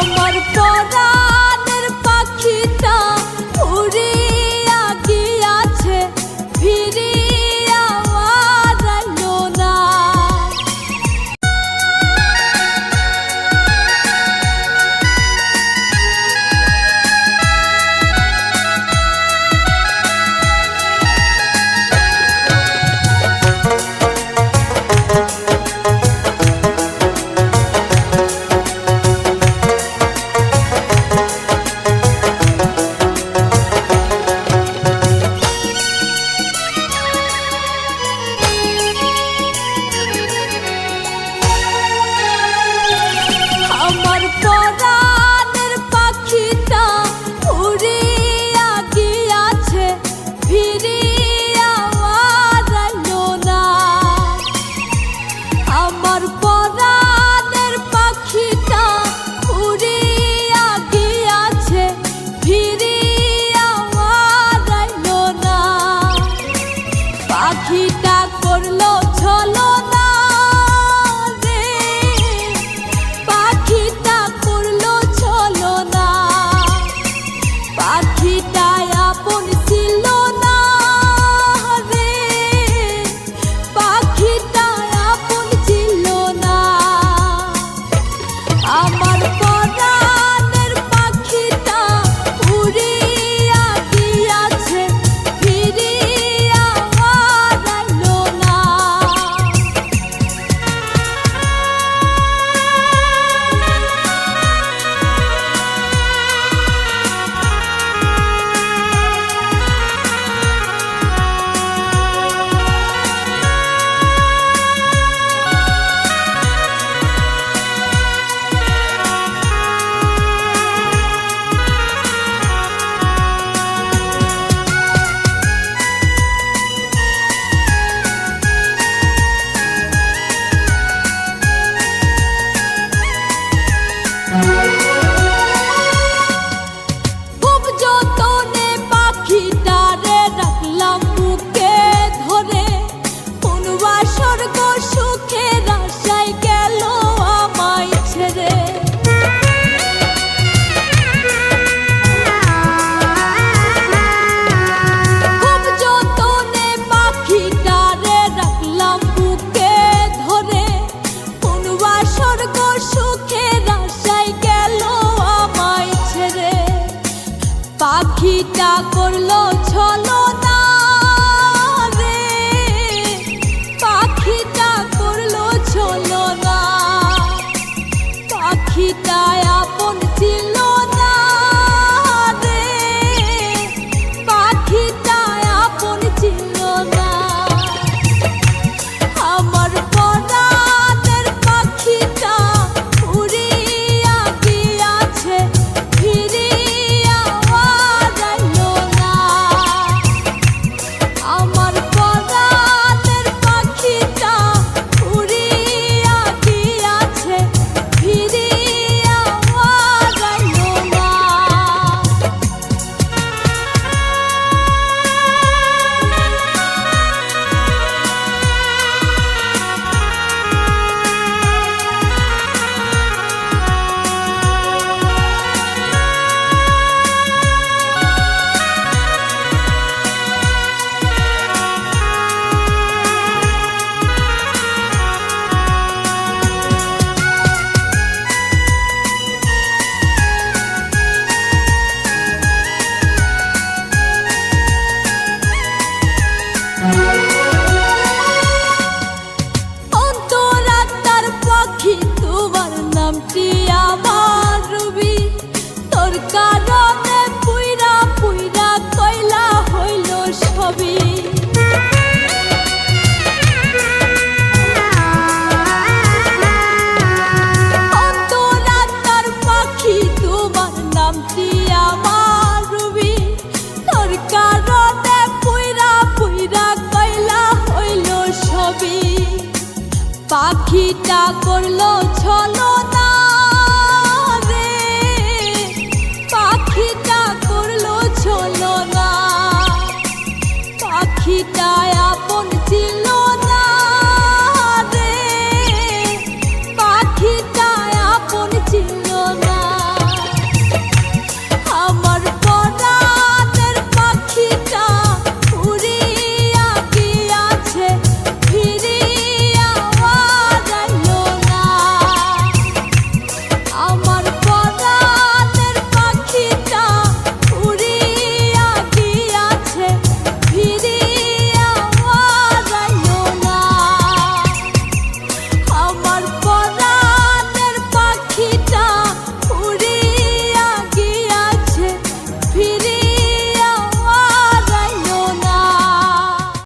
আমার পরাণের পাখিটা উড়িয়া গিয়াছে, ফিরিয়া আর আইলো না। আমার পরাণের পাখিটা উড়িয়া গিয়াছে, ফিরিয়া আর আইলো না। আমার পরাণের পাখিটা উড়িয়া গিয়াছে, ফিরিয়া আর আইলো না। পাখিটা করলো ছলনা রে, পাখিটা করলো ছলনা। পাখিটা আপন ছিল না রে, পাখিটা আপন ছিল না। আমার পরাণের পাখিটা উড়িয়া গিয়াছে, ফিরিয়া আর আইলো না। খুব যতনে পাখিটারে রাখলাম বুকে ধরে, কোন বাসর্গ সুখের আশায় গেল আমায় ছেড়ে। খুব যতনে পাখিটারে রাখলাম বুকে ধরে, কোন বাসর্গ সুখের আশায় গেল আমায় ছেড়ে। পাখিটা করলো ছলনা রে, পাখিটা করলো ছলনা। পাখিটা আপন ছিল না রে, পাখিটা আপন ছিল না। আমার পরাণের পাখিটা উড়িয়া গিয়াছে, ফিরিয়া আর আইলো না। আমার পরাণের পাখিটা উড়িয়া গিয়াছে, ফিরিয়া আর আইলো না। অন্তরাত্মার পাখি তোমার নামটি আমার রবি, তোর কারণে পুইরা পুইরা কয়লা হইল সবই। অন্তরাত্মার পাখি তোমার নামটি আমার রবি, তোর কারণে পুইরা পুইরা কয়লা হইল সবই। পাখিটা করলো ছলনা